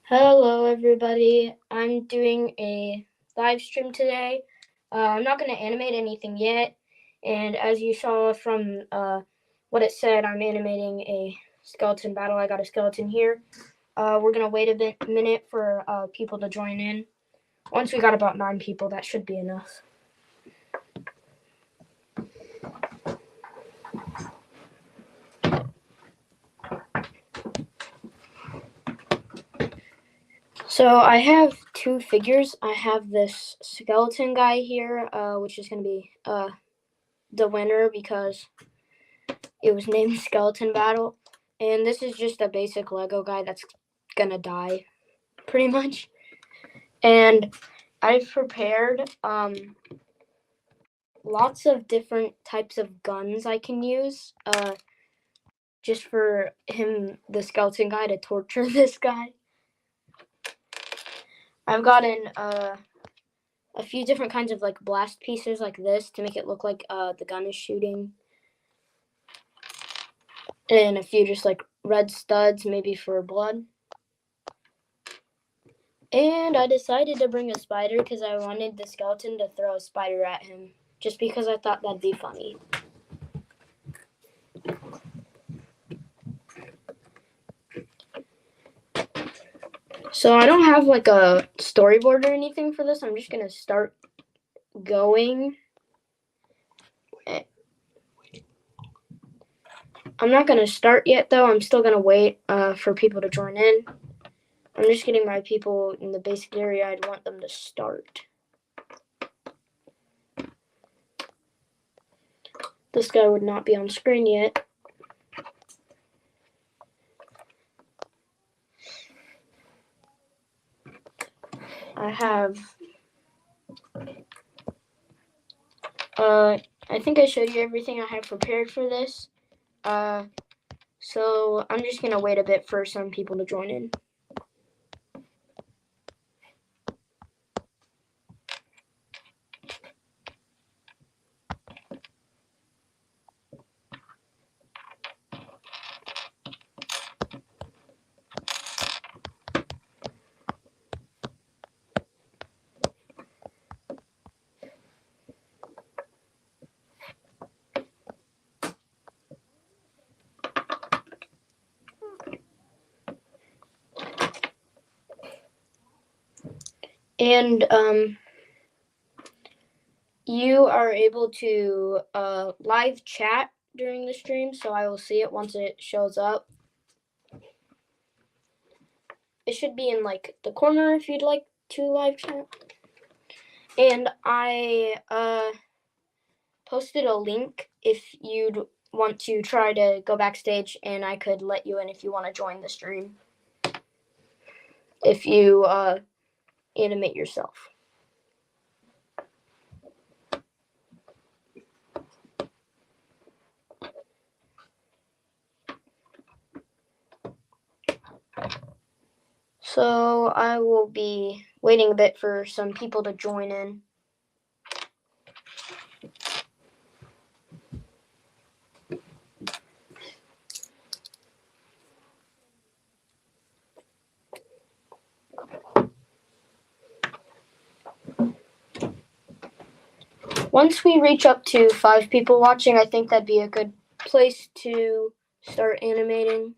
Hello, everybody. I'm doing a live stream today. I'm not going to animate anything yet, and as you saw from what it said, I'm animating a skeleton battle. I got a skeleton here. We're going to wait a minute for people to join in. Once we got about 9 people, that should be enough. So I have 2 figures. I have this skeleton guy here, which is going to be the winner because it was named Skeleton Battle. And this is just a basic Lego guy that's gonna die, pretty much. And I've prepared lots of different types of guns I can use, just for him, the skeleton guy, to torture this guy. I've gotten a few different kinds of like blast pieces like this to make it look like the gun is shooting. And a few just like red studs, maybe for blood. And I decided to bring a spider because I wanted the skeleton to throw a spider at him, just because I thought that'd be funny. So I don't have like a storyboard or anything for this. I'm just going to start going. I'm not going to start yet, though. I'm still going to wait for people to join in. I'm just getting my people in the basic area I'd want them to start. This guy would not be on screen yet. I have... I think I showed you everything I have prepared for this. So I'm just going to wait a bit for some people to join in. And you are able to live chat during the stream, so I will see it once it shows up. It should be in like the corner if you'd like to live chat. And I posted a link if you'd want to try to go backstage, and I could let you in if you want to join the stream. If you animate yourself. So I will be waiting a bit for some people to join in. Once we reach up to 5 people watching, I think that'd be a good place to start animating.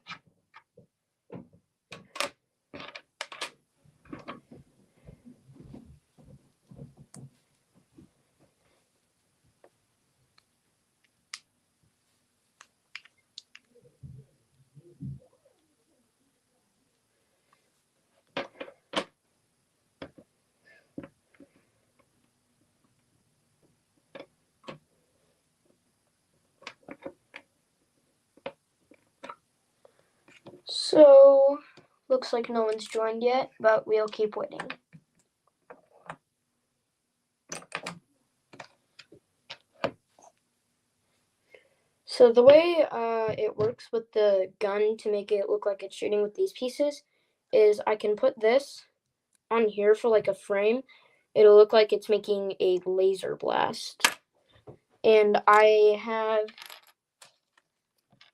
So, looks like no one's joined yet, but we'll keep waiting. So the way it works with the gun to make it look like it's shooting with these pieces is I can put this on here for like a frame. It'll look like it's making a laser blast. And I have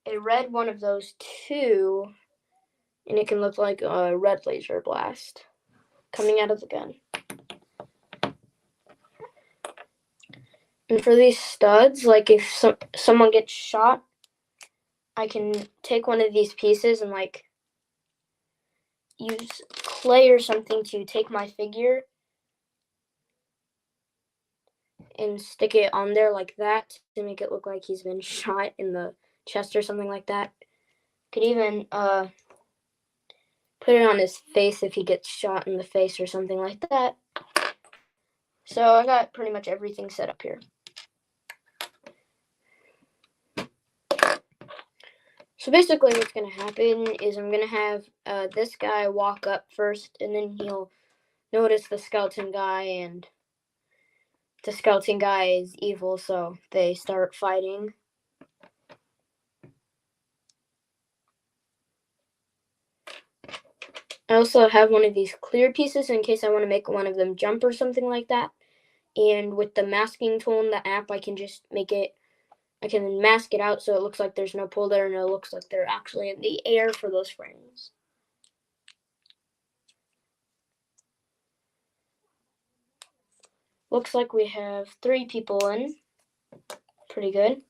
a red one of those too, and it can look like a red laser blast coming out of the gun. And for these studs, like if someone gets shot, I can take one of these pieces and like use clay or something to take my figure and stick it on there like that to make it look like he's been shot in the chest or something like that. Could even put it on his face if he gets shot in the face or something like that. So I got pretty much everything set up here. So basically what's going to happen is I'm going to have this guy walk up first, and then he'll notice the skeleton guy, and the skeleton guy is evil, so they start fighting. I also have one of these clear pieces in case I want to make one of them jump or something like that. And with the masking tool in the app, I can just make it, I can mask it out so it looks like there's no pull there and it looks like they're actually in the air for those frames. Looks like we have 3 people in. Pretty good.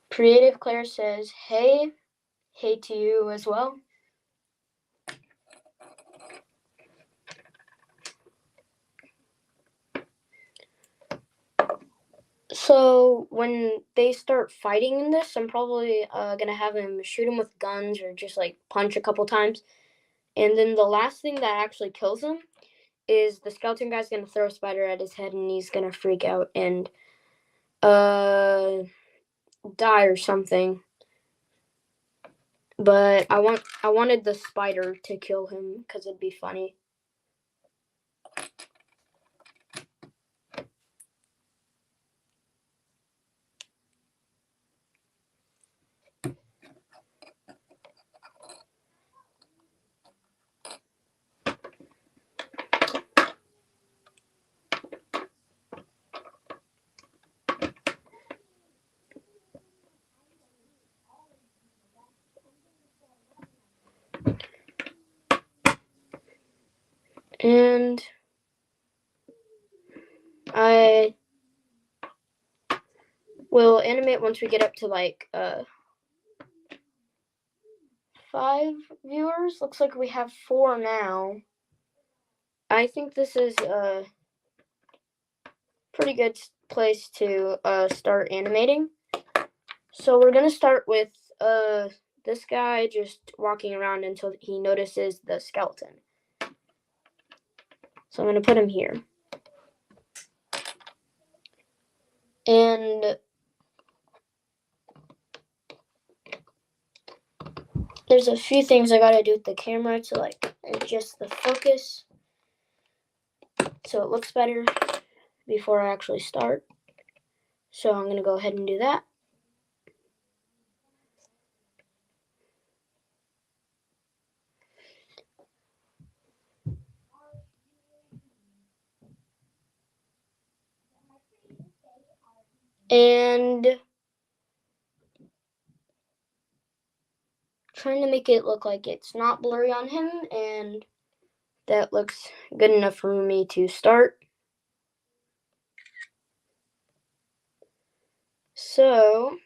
Creative Claire says, hey to you as well. So when they start fighting in this, I'm probably gonna have him shoot him with guns or just like punch a couple times. And then the last thing that actually kills him is the skeleton guy's gonna throw a spider at his head and he's gonna freak out and die or something. But I wanted the spider to kill him because it'd be funny. And I will animate once we get up to like 5 viewers. Looks like we have 4 now. I think this is a pretty good place to start animating. So we're gonna start with this guy just walking around until he notices the skeleton. So I'm gonna put him here. And there's a few things I gotta do with the camera to like adjust the focus so it looks better before I actually start. So I'm gonna go ahead and do that. And trying to make it look like it's not blurry on him, and that looks good enough for me to start. So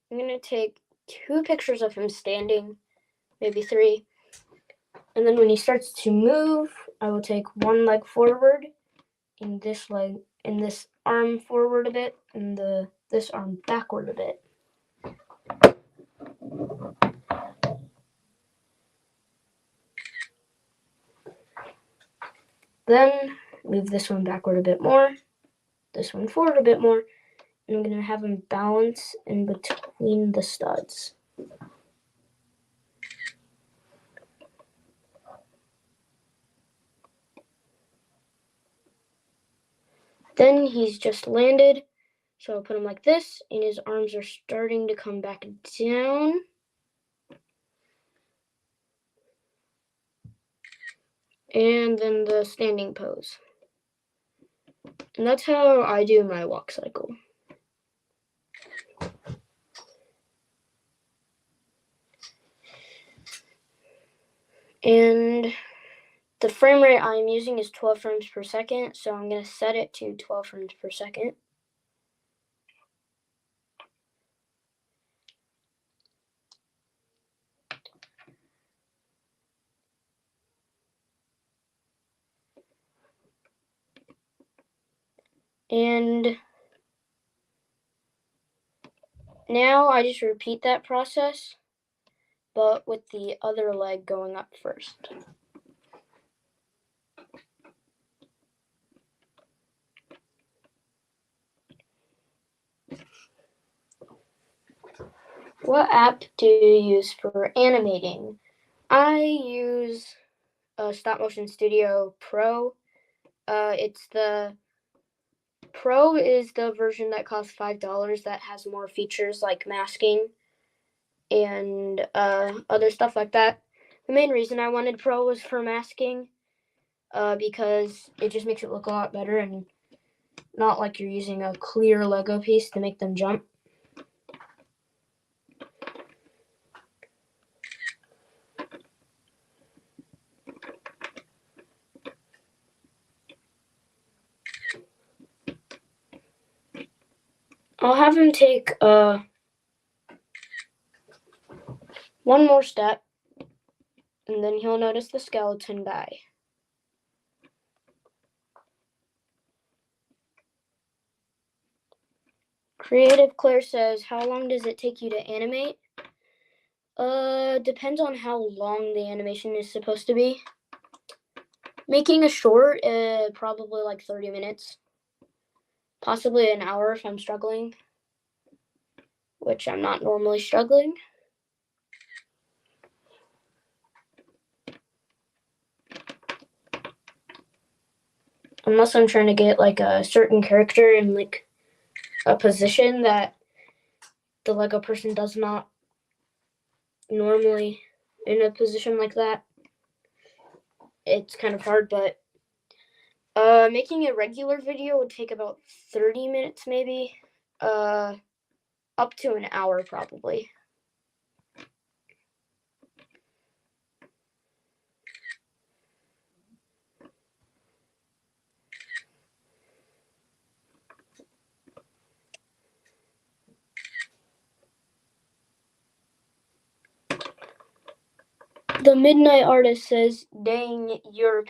I'm gonna take 2 pictures of him standing, maybe 3, and then when he starts to move, I will take 1 leg forward, and this leg, and this arm forward a bit, and this arm backward a bit. Then move this one backward a bit more, this one forward a bit more, and I'm gonna have him balance in between the studs. Then he's just landed, so I'll put him like this, and his arms are starting to come back down. And then the standing pose. And that's how I do my walk cycle. And the frame rate I'm using is 12 frames per second, so I'm going to set it to 12 frames per second. And now I just repeat that process, but with the other leg going up first. What app do you use for animating? I use Stop Motion Studio Pro. It's the Pro is the version that costs $5 that has more features like masking and other stuff like that. The main reason I wanted Pro was for masking, because it just makes it look a lot better and not like you're using a clear Lego piece to make them jump. I'll have him take one more step, and then he'll notice the skeleton guy. Creative Claire says, how long does it take you to animate? Depends on how long the animation is supposed to be. Making a short, probably like 30 minutes. Possibly an hour if I'm struggling, which I'm not normally struggling. Unless I'm trying to get like a certain character in like a position that the Lego person does not normally in a position like that. It's kind of hard, but making a regular video would take about 30 minutes maybe, up to an hour probably. The Midnight Artist says, dang, you're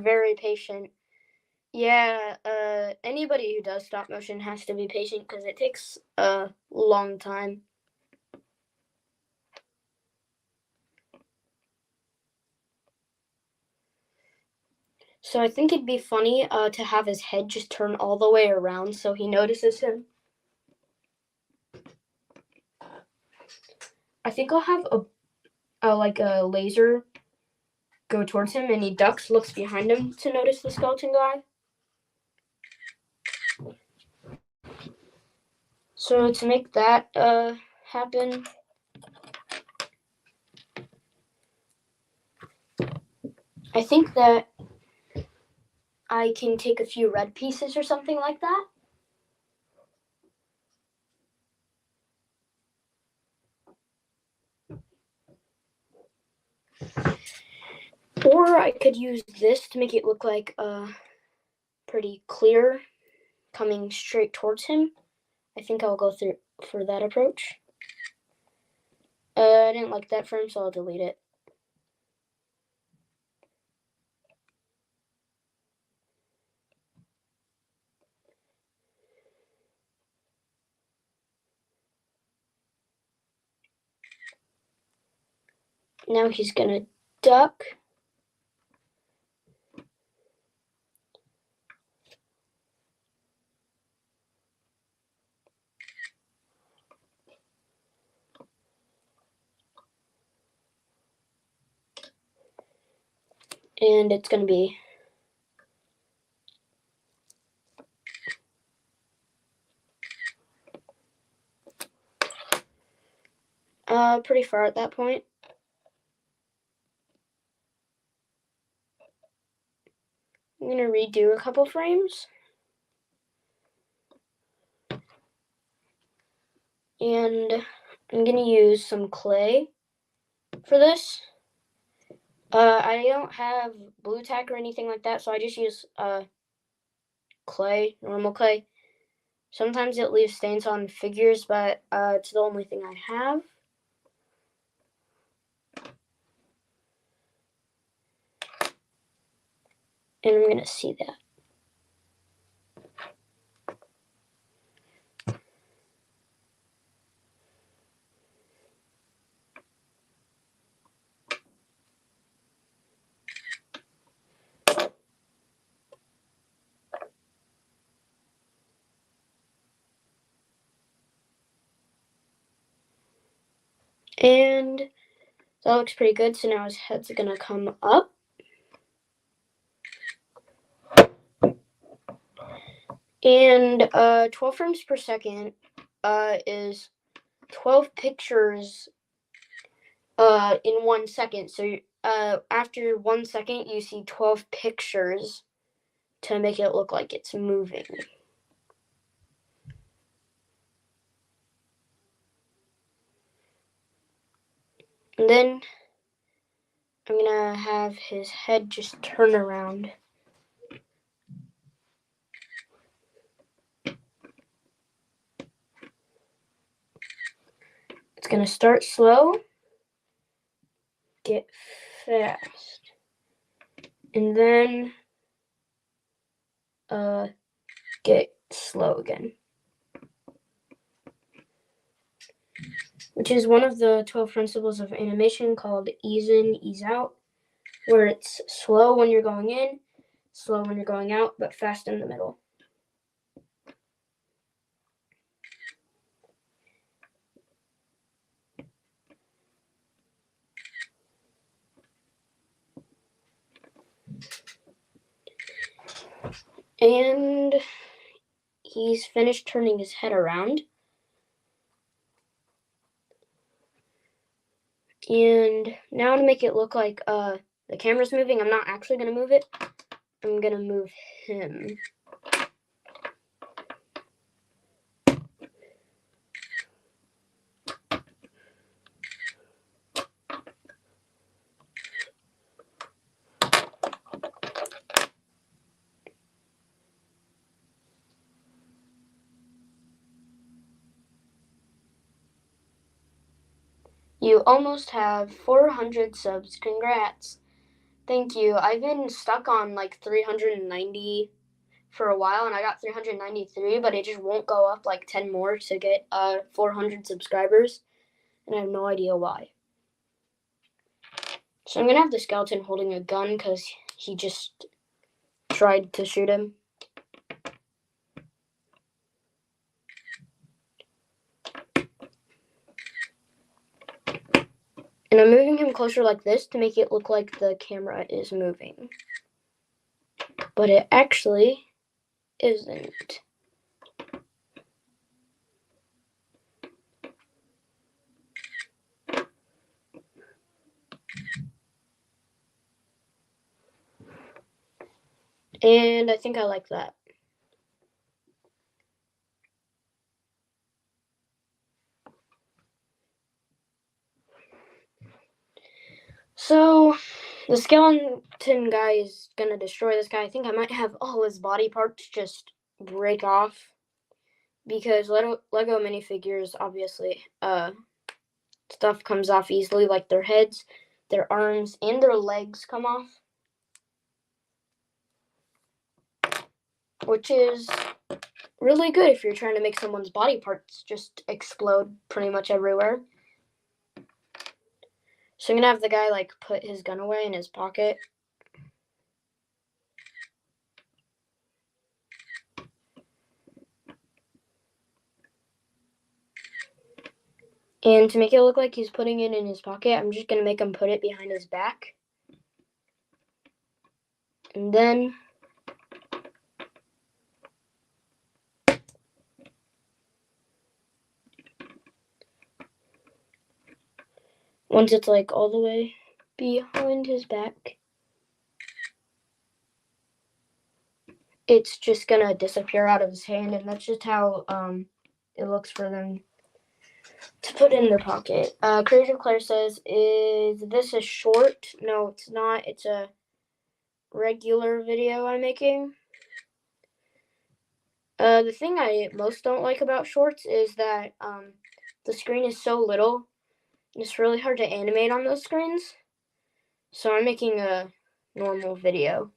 very patient. Yeah, anybody who does stop motion has to be patient because it takes a long time. So I think it'd be funny to have his head just turn all the way around so he notices him. I think I'll have a laser go towards him, and he ducks, looks behind him to notice the skeleton guy. So to make that happen, I think that I can take a few red pieces or something like that. Or I could use this to make it look like pretty clear coming straight towards him. I think I'll go through for that approach. I didn't like that frame, so I'll delete it. Now he's gonna duck. And it's gonna be pretty far at that point. I'm gonna redo a couple frames. And I'm gonna use some clay for this. I don't have blue tack or anything like that, so I just use clay, normal clay. Sometimes it leaves stains on figures, but it's the only thing I have. And I'm gonna see that. And that looks pretty good, so now his head's gonna come up. And 12 frames per second is 12 pictures in 1 second. So after 1 second, you see 12 pictures to make it look like it's moving. And then I'm gonna have his head just turn around. It's gonna start slow, get fast, and then get slow again. Which is one of the 12 principles of animation called ease in, ease out, where it's slow when you're going in, slow when you're going out, but fast in the middle. And he's finished turning his head around. And now to make it look like the camera's moving, I'm not actually going to move it. I'm going to move him. You almost have 400 subs. Congrats. Thank you. I've been stuck on like 390 for a while, and I got 393, but it just won't go up like 10 more to get 400 subscribers, and I have no idea why. So I'm gonna have the skeleton holding a gun because he just tried to shoot him. And I'm moving him closer like this to make it look like the camera is moving. But it actually isn't. And I think I like that. So the skeleton guy is gonna destroy this guy. I think I might have all his body parts just break off, because Lego minifigures, obviously, stuff comes off easily, like their heads, their arms, and their legs come off, which is really good if you're trying to make someone's body parts just explode pretty much everywhere. So I'm gonna have the guy like put his gun away in his pocket. And to make it look like he's putting it in his pocket, I'm just gonna make him put it behind his back. And then once it's like all the way behind his back, it's just gonna disappear out of his hand, and that's just how it looks for them to put in the pocket. Creative Claire says, is this a short? No, it's not. It's a regular video I'm making. The thing I most don't like about shorts is that the screen is so little. It's really hard to animate on those screens. So I'm making a normal video.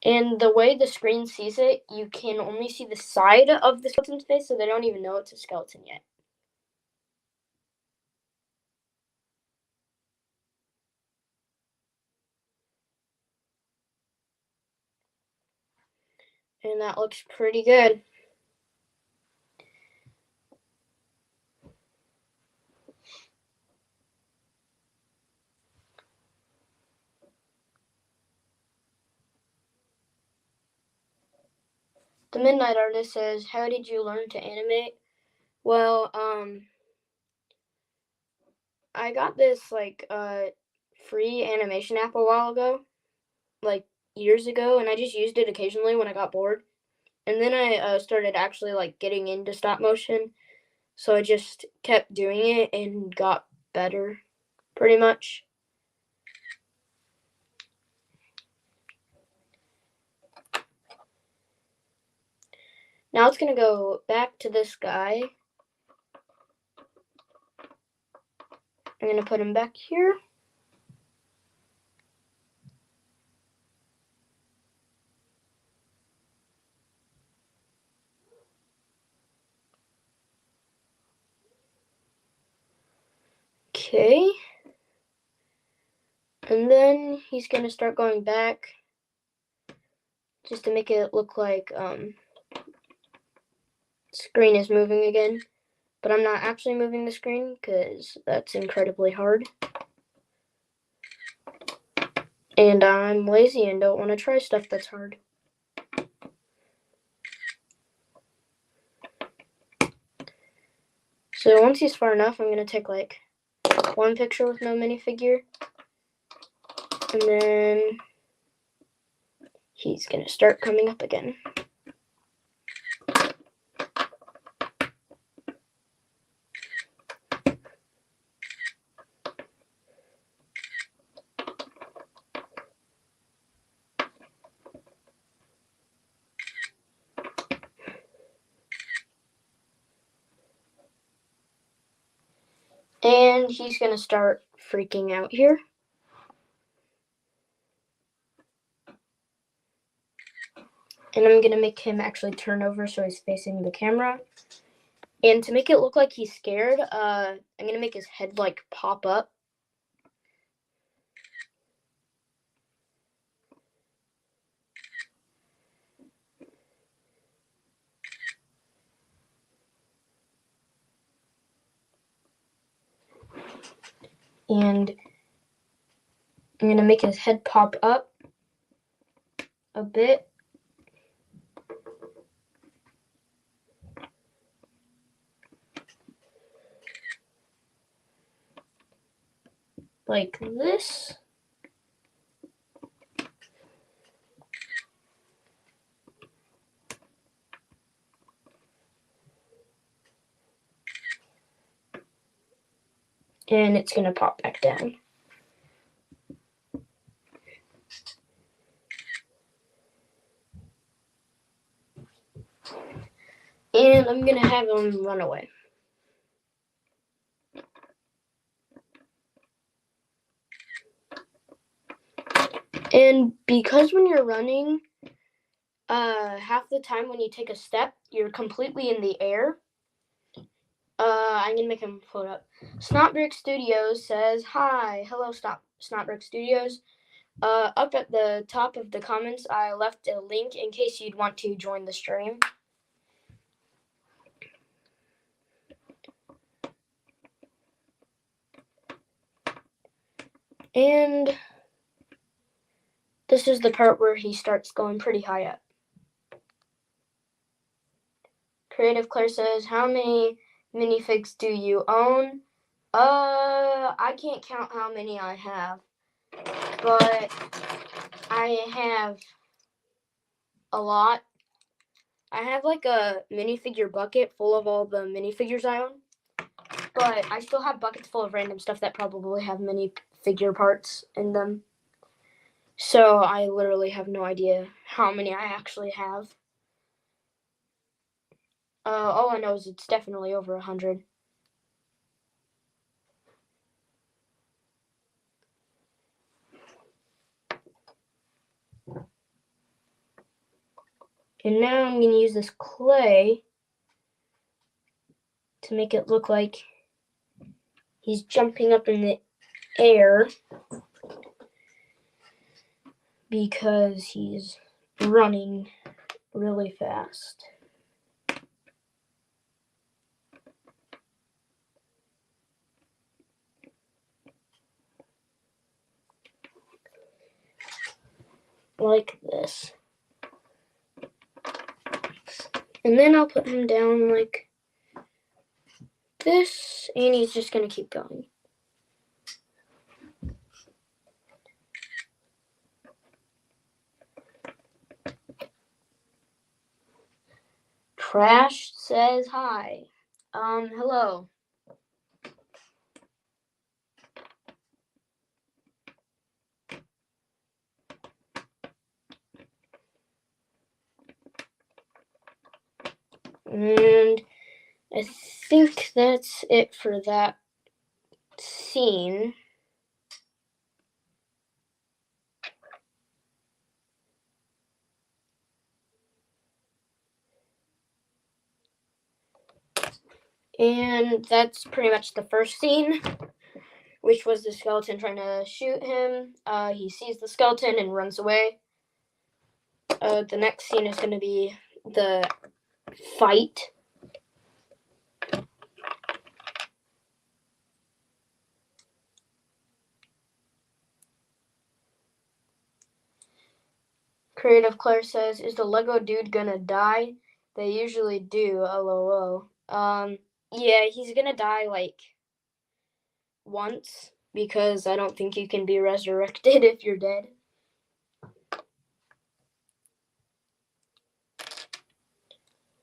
And the way the screen sees it, you can only see the side of the skeleton's face, so they don't even know it's a skeleton yet. And that looks pretty good. The Midnight Artist says, how did you learn to animate? Well, I got this free animation app a while ago, like years ago, and I just used it occasionally when I got bored. And then I started actually getting into stop motion, so I just kept doing it and got better, pretty much. Now it's gonna go back to this guy. I'm gonna put him back here. Okay. And then he's gonna start going back just to make it look like screen is moving again. But I'm not actually moving the screen because that's incredibly hard. And I'm lazy and don't want to try stuff that's hard. So once he's far enough, I'm going to take one picture with no minifigure. And then he's going to start coming up again. And he's going to start freaking out here. And I'm going to make him actually turn over so he's facing the camera. And to make it look like he's scared, I'm going to make his head pop up. And I'm going to make his head pop up a bit. Like this. And it's going to pop back down. And I'm going to have him run away. And because when you're running, half the time when you take a step, you're completely in the air. I'm going to make him float up. Snotbrick Studios says, hi, hello Snotbrick Studios. Up at the top of the comments, I left a link in case you'd want to join the stream. And this is the part where he starts going pretty high up. Creative Claire says, how many minifigs do you own? I can't count how many I have, but I have a lot. I have like a minifigure bucket full of all the minifigures I own, but I still have buckets full of random stuff that probably have minifigure parts in them. So I literally have no idea how many I actually have. All I know is it's definitely over 100. And now I'm going to use this clay to make it look like he's jumping up in the air because he's running really fast. Like this. And then I'll put him down like this, and he's just going to keep going. Trash says hi. Hello. And I think that's it for that scene. And that's pretty much the first scene, which was the skeleton trying to shoot him. He sees the skeleton and runs away. The next scene is going to be the fight. Creative Claire says, "Is the Lego dude gonna die?" They usually do, lol. Yeah, he's gonna die like once because I don't think you can be resurrected if you're dead.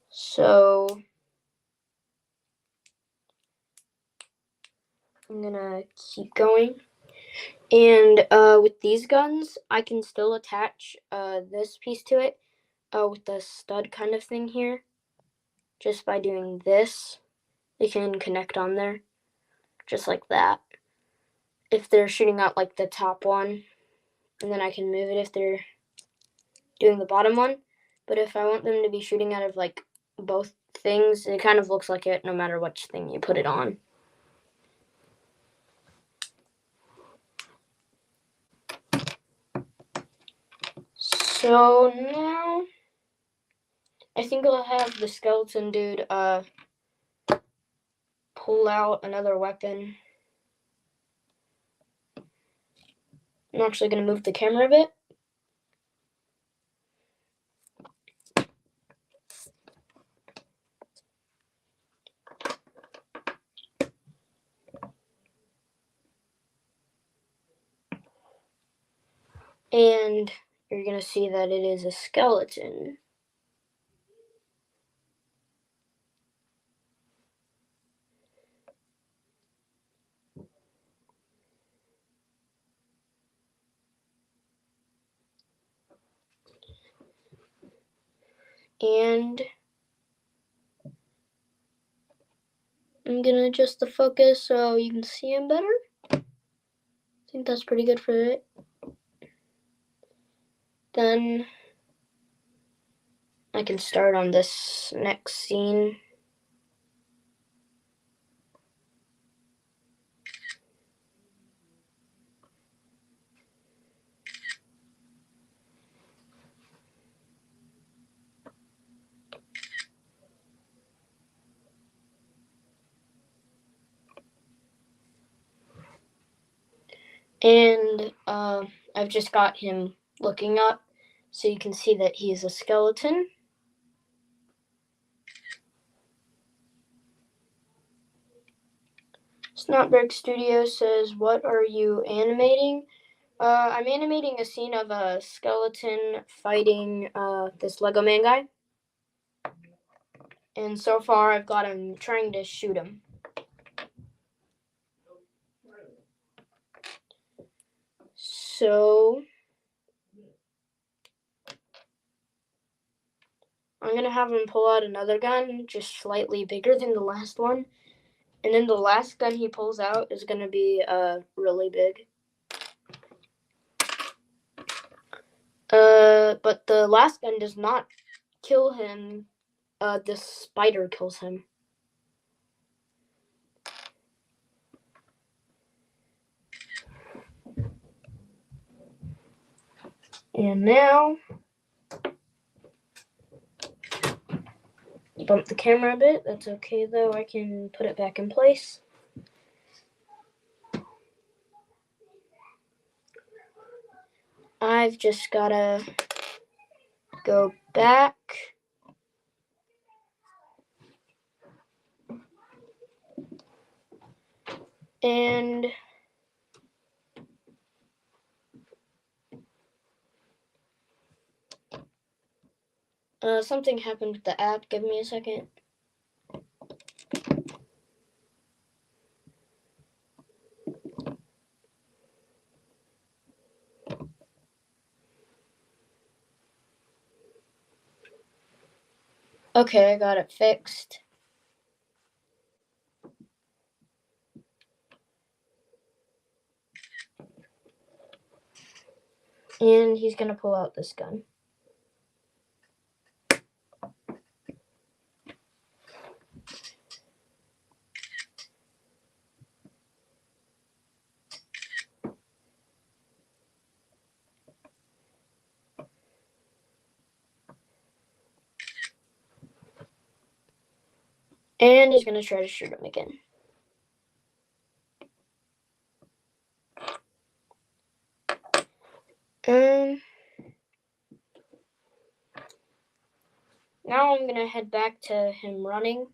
So I'm gonna keep going. And with these guns, I can still attach this piece to it with the stud kind of thing here. Just by doing this, it can connect on there, just like that. If they're shooting out like the top one, and then I can move it if they're doing the bottom one. But if I want them to be shooting out of like both things, it kind of looks like it no matter which thing you put it on. So now I think I'll have the skeleton dude pull out another weapon. I'm actually going to move the camera a bit. And you're going to see that it is a skeleton. And I'm going to adjust the focus so you can see him better. I think that's pretty good for it. Then I can start on this next scene. And I've just got him looking up so you can see that he's a skeleton. Snotberg Studio says, "What are you animating?" I'm animating a scene of a skeleton fighting this Lego Man guy. And so far, I've got him trying to shoot him. So I'm going to have him pull out another gun, just slightly bigger than the last one. And then the last gun he pulls out is going to be really big. But the last gun does not kill him. The spider kills him. And now, bump the camera a bit. That's okay though. I can put it back in place. I've just gotta go back. And something happened with the app. Give me a second. Okay, I got it fixed. And he's gonna pull out this gun. And he's gonna try to shoot him again. Now I'm gonna head back to him running.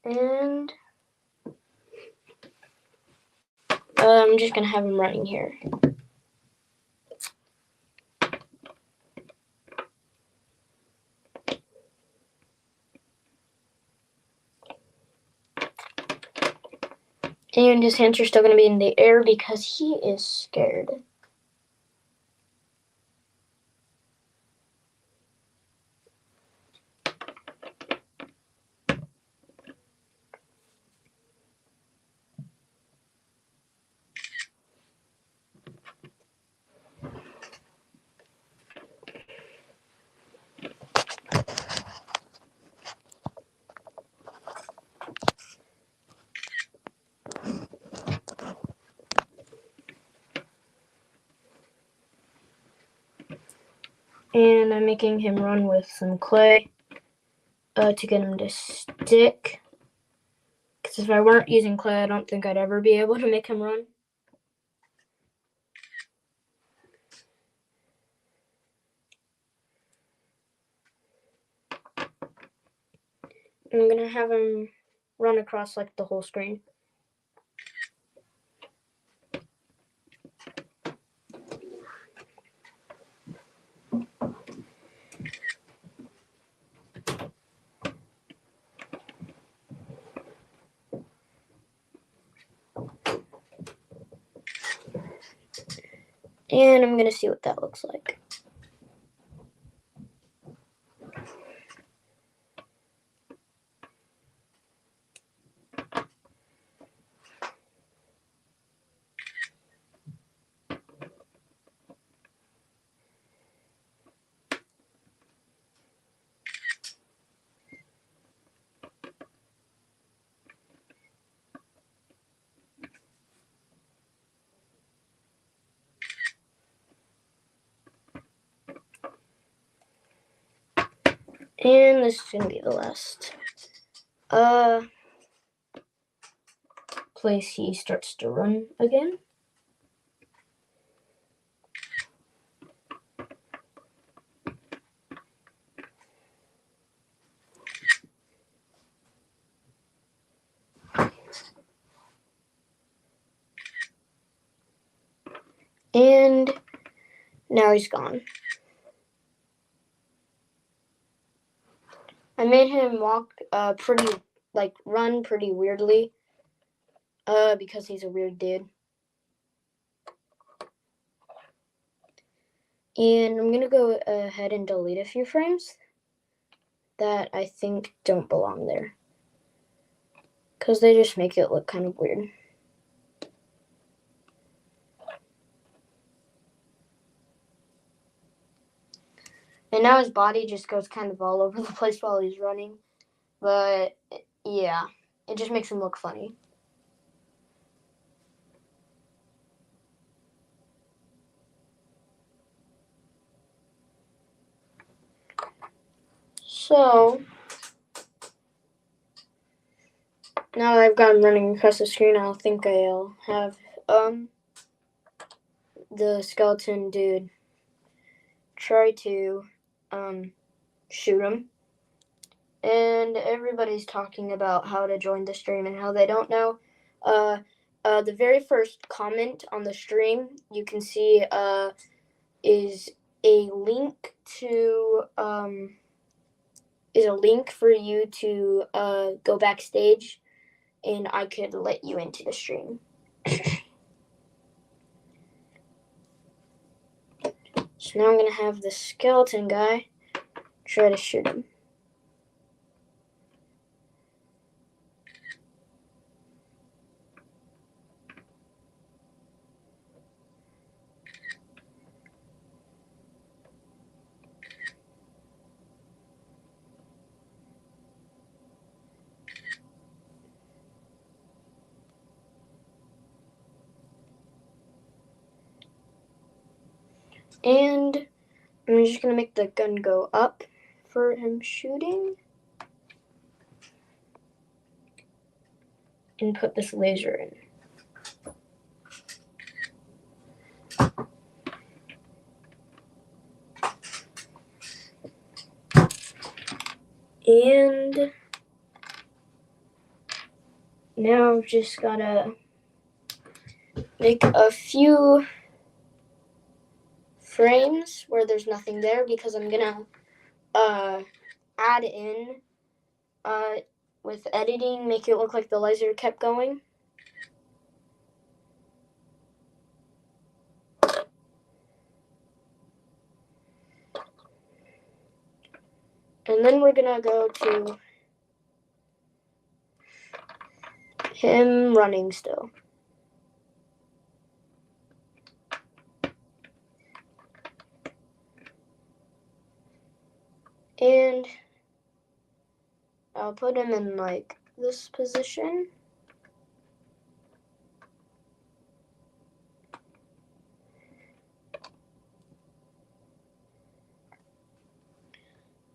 And I'm just gonna have him running here. And his hands are still gonna be in the air because he is scared. And I'm making him run with some clay to get him to stick. Because if I weren't using clay, I don't think I'd ever be able to make him run. I'm gonna have him run across like the whole screen. And I'm gonna see what that looks like. And this is gonna be the last place he starts to run again. And now he's gone. I made him walk run pretty weirdly, because he's a weird dude. And I'm gonna go ahead and delete a few frames that I think don't belong there, because they just make it look kind of weird. And now his body just goes kind of all over the place while he's running. But yeah, it just makes him look funny. So now that I've got him running across the screen, I think I'll have the skeleton dude try to shoot him. And everybody's talking about how to join the stream and how they don't know. The very first comment on the stream you can see is a link to for you to go backstage, and I could let you into the stream. So now I'm gonna have the skeleton guy try to shoot him. And I'm just gonna make the gun go up for him shooting, and put this laser in. And now I've just gotta make a few frames where there's nothing there, because I'm gonna add in with editing, make it look like the laser kept going. And then we're gonna go to him running still. And I'll put him in like this position.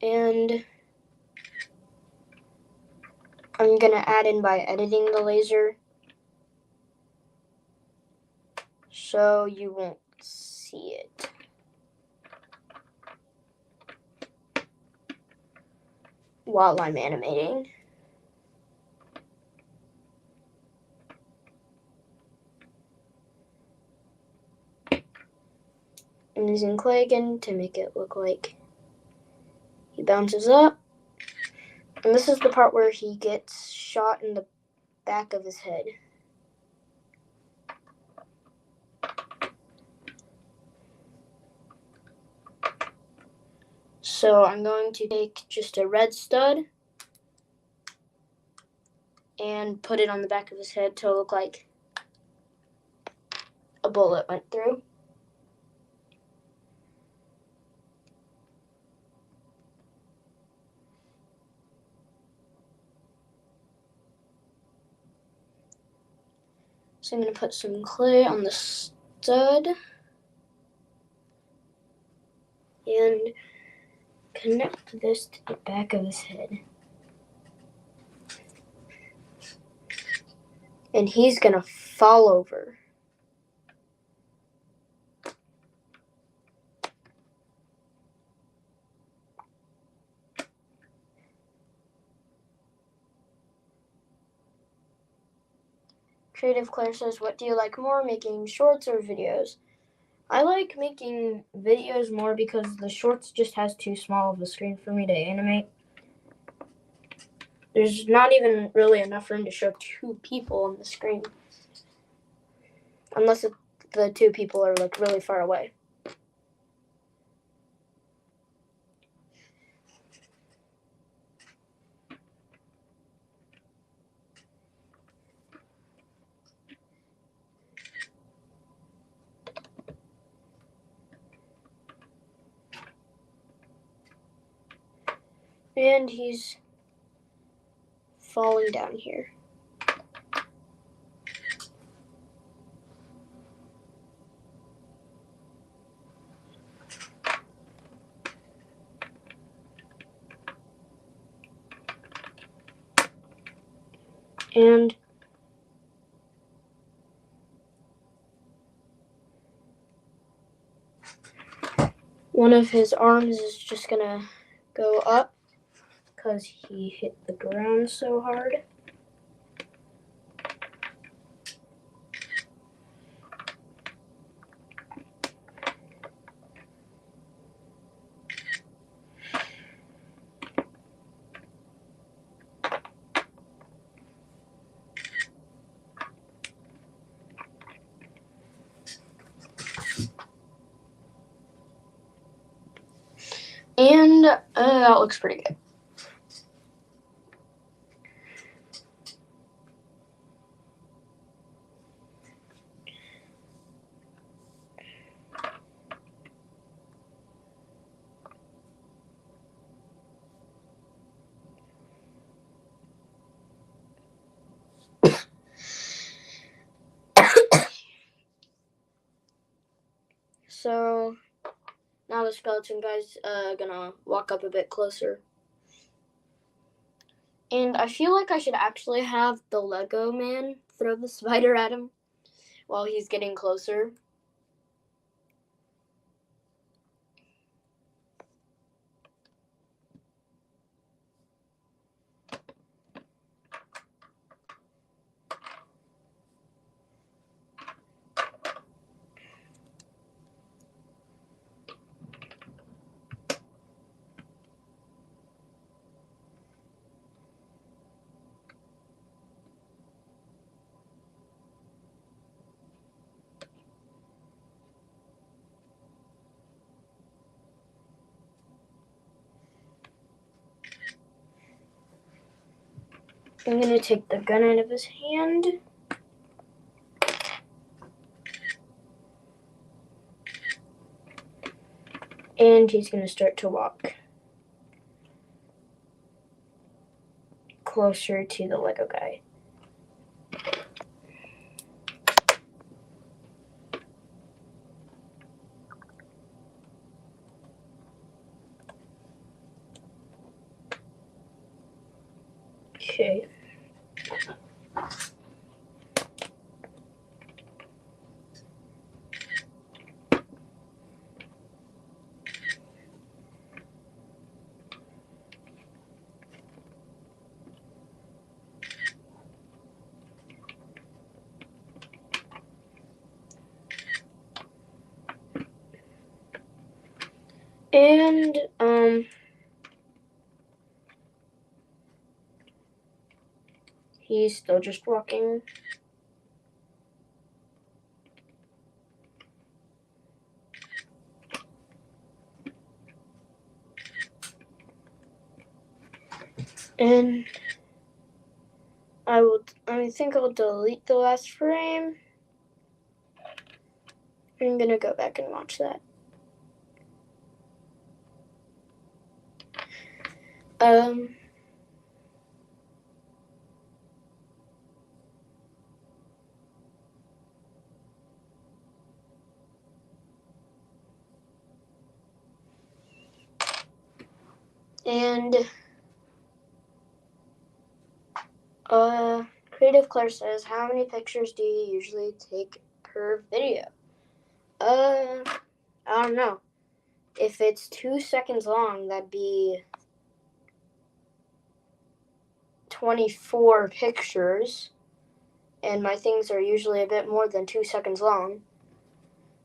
And I'm gonna add in by editing the laser, so you won't see it. While I'm animating. I'm using clay again to make it look like he bounces up. And this is the part where he gets shot in the back of his head. So I'm going to take just a red stud and put it on the back of his head to look like a bullet went through. So I'm going to put some clay on the stud and connect this to the back of his head. And he's going to fall over. Creative Claire says, what do you like more, making shorts or videos? I like making videos more because the shorts just has too small of a screen for me to animate. There's not even really enough room to show two people on the screen. Unless the two people are like really far away. And he's falling down here. And one of his arms is just gonna go up because he hit the ground so hard. And that looks pretty good. So now the skeleton guy's gonna walk up a bit closer. And I feel like I should actually have the Lego man throw the spider at him while he's getting closer. I'm gonna take the gun out of his hand. And he's gonna start to walk closer to the Lego guy. Okay. And he's still just walking. And I think I'll delete the last frame. I'm gonna go back and watch that. And Creative Claire says, how many pictures do you usually take per video? I don't know. If it's 2 seconds long, that'd be 24 pictures. And my things are usually a bit more than 2 seconds long.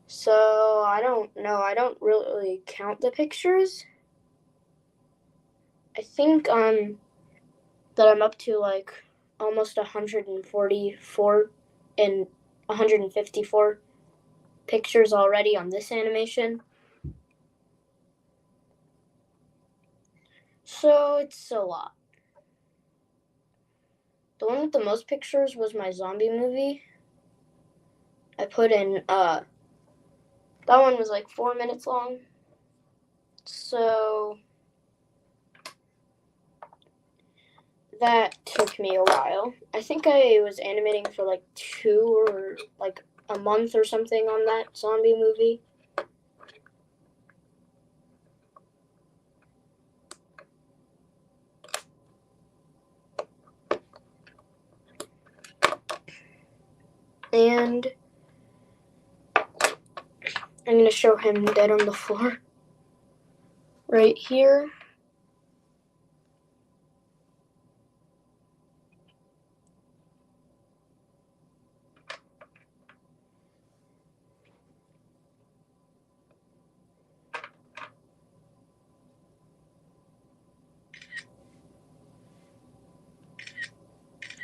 So I don't know. I don't really count the pictures. I think that I'm up to like almost 144 and 154 pictures already on this animation. So it's a lot. The one with the most pictures was my zombie movie. I put in that one was like 4 minutes long. So that took me a while. I think I was animating for like 2 or like a month or something on that zombie movie. And I'm going to show him dead on the floor right here.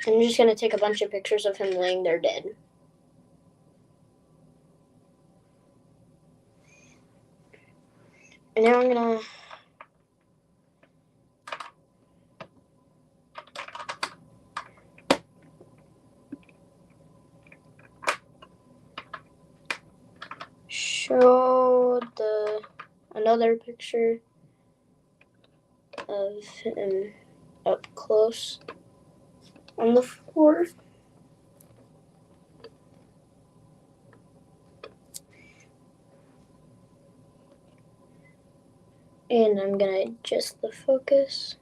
I'm just going to take a bunch of pictures of him laying there dead. And now I'm going to show another picture of him up close on the floor. And I'm going to adjust the focus.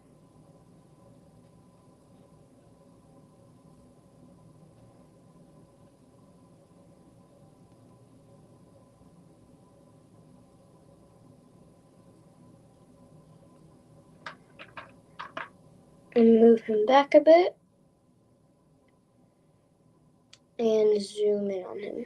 And move him back a bit. And zoom in on him.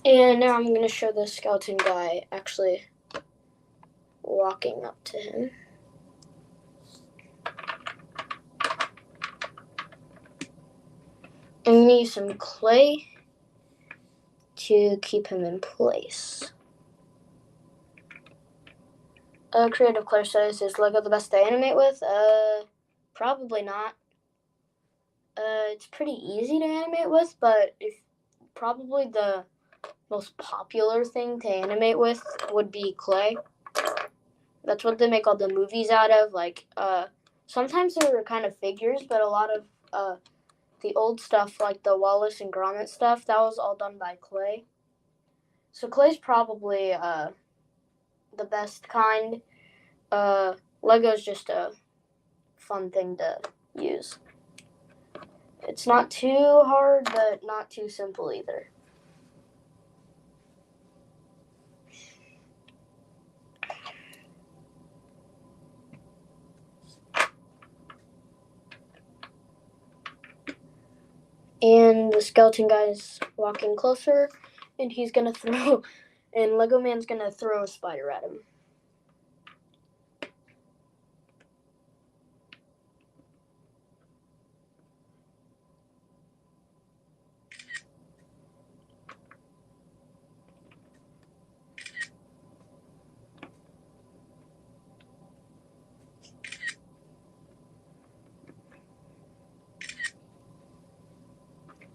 And now I'm going to show the skeleton guy actually walking up to him. I'm going to use some clay to keep him in place. Creative Claire says, is Lego the best to animate with? Probably not. It's pretty easy to animate with, but probably the most popular thing to animate with would be clay. That's what they make all the movies out of. Like, sometimes they're kind of figures, but a lot of the old stuff, like the Wallace and Gromit stuff, that was all done by clay. So clay's probably the best kind. Lego's just a fun thing to use. It's not too hard, but not too simple either. And the skeleton guy's walking closer, and he's gonna throw, and Lego Man's gonna throw a spider at him.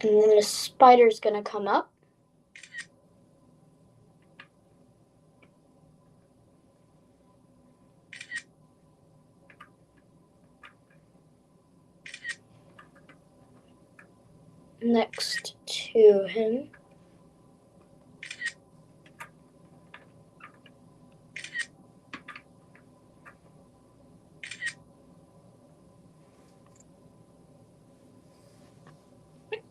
And then the spider's gonna come up. Next to him.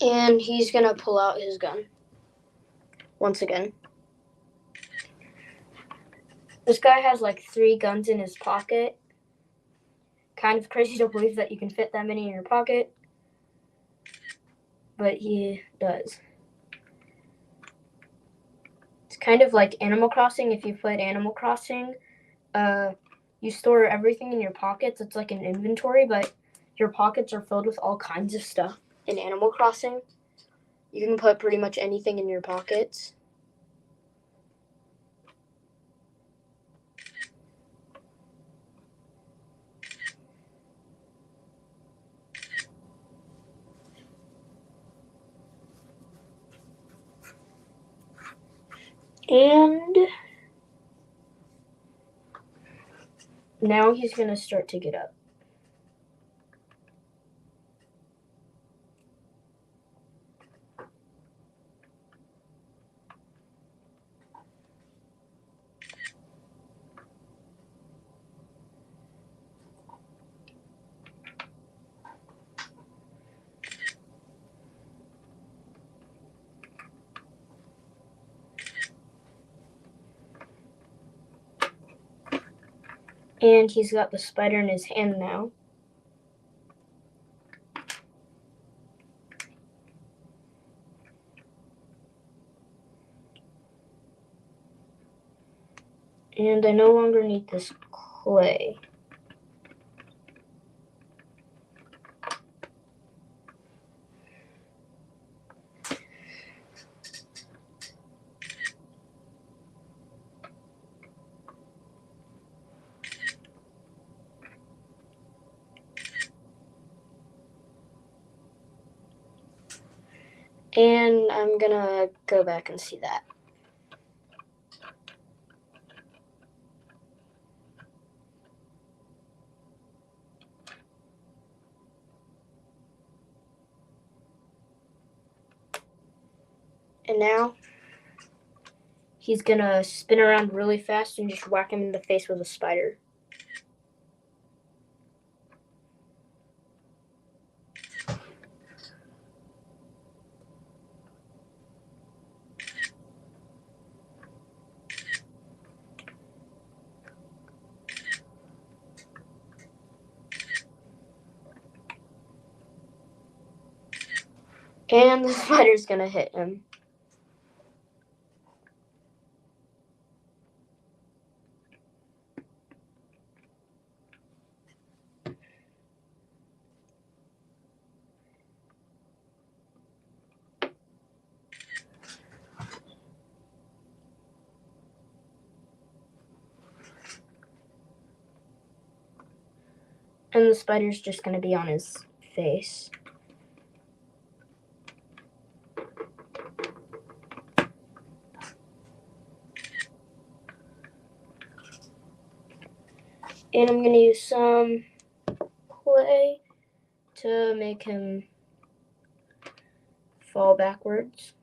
And he's gonna pull out his gun once again. This guy has like 3 guns in his pocket. Kind of crazy to believe that you can fit that many in your pocket, but he does. It's kind of like Animal Crossing. If you played Animal Crossing, you store everything in your pockets. It's like an inventory, but your pockets are filled with all kinds of stuff. In Animal Crossing, you can put pretty much anything in your pockets. And now he's going to start to get up. And he's got the spider in his hand now. And I no longer need this clay. And I'm gonna go back and see that. And now he's gonna spin around really fast and just whack him in the face with a spider. And the spider's gonna hit him. And the spider's just gonna be on his face. And I'm gonna use some clay to make him fall backwards.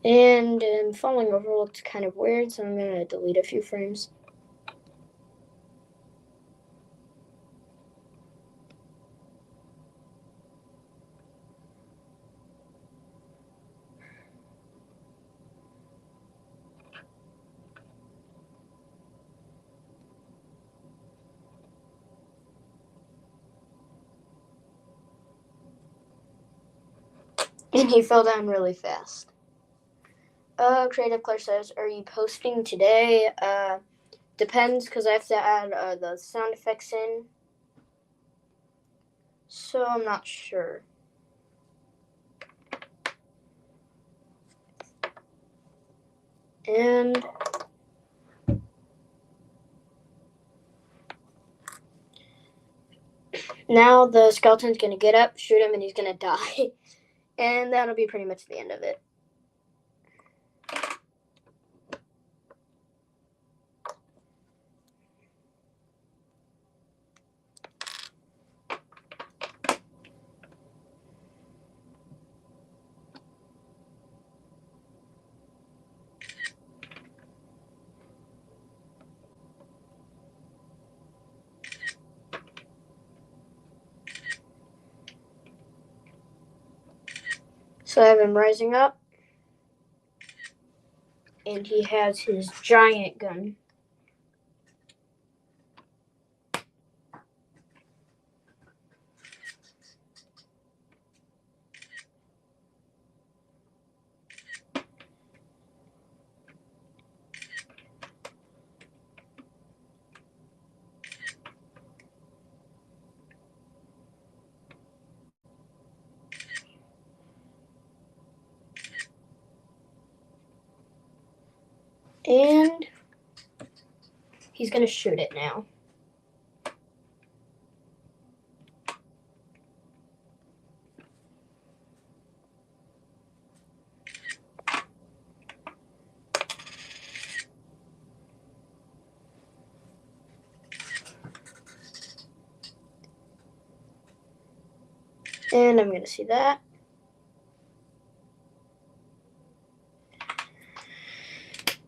And falling over looked kind of weird, so I'm gonna delete a few frames. And he fell down really fast. Creative Claire says, are you posting today? Depends, because I have to add the sound effects in. So I'm not sure. And now the skeleton's gonna get up, shoot him, and he's gonna die. And that'll be pretty much the end of it. So I have him rising up, and he has his giant gun. And he's going to shoot it now. And I'm going to see that.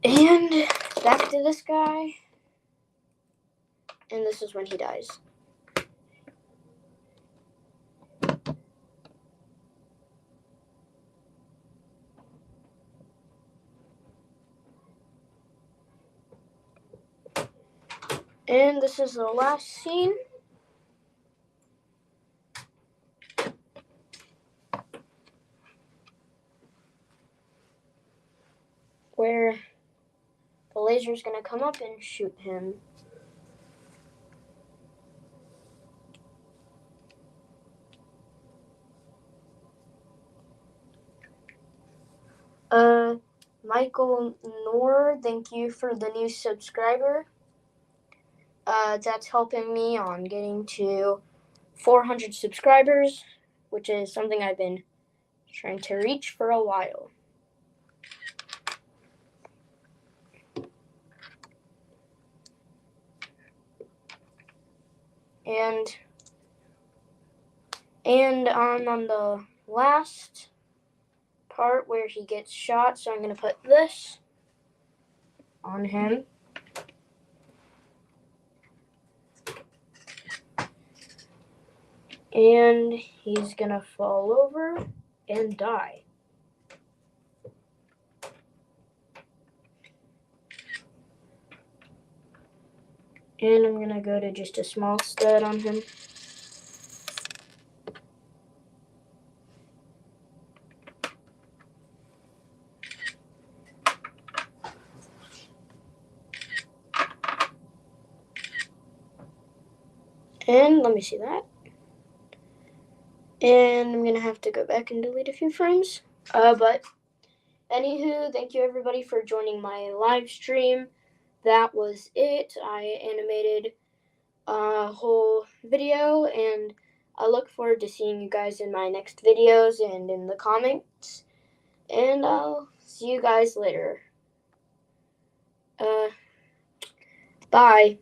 And back to this guy. And this is when he dies. And this is the last scene. Where the laser is going to come up and shoot him. Michael Noor, thank you for the new subscriber. That's helping me on getting to 400 subscribers, which is something I've been trying to reach for a while. And I'm on the last part where he gets shot, so I'm going to put this on him. And he's going to fall over and die. And I'm going to go to just a small stud on him. And let me see that. And I'm going to have to go back and delete a few frames. But anywho, thank you everybody for joining my live stream. That was it. I animated a whole video, and I look forward to seeing you guys in my next videos and in the comments. And I'll see you guys later. Bye.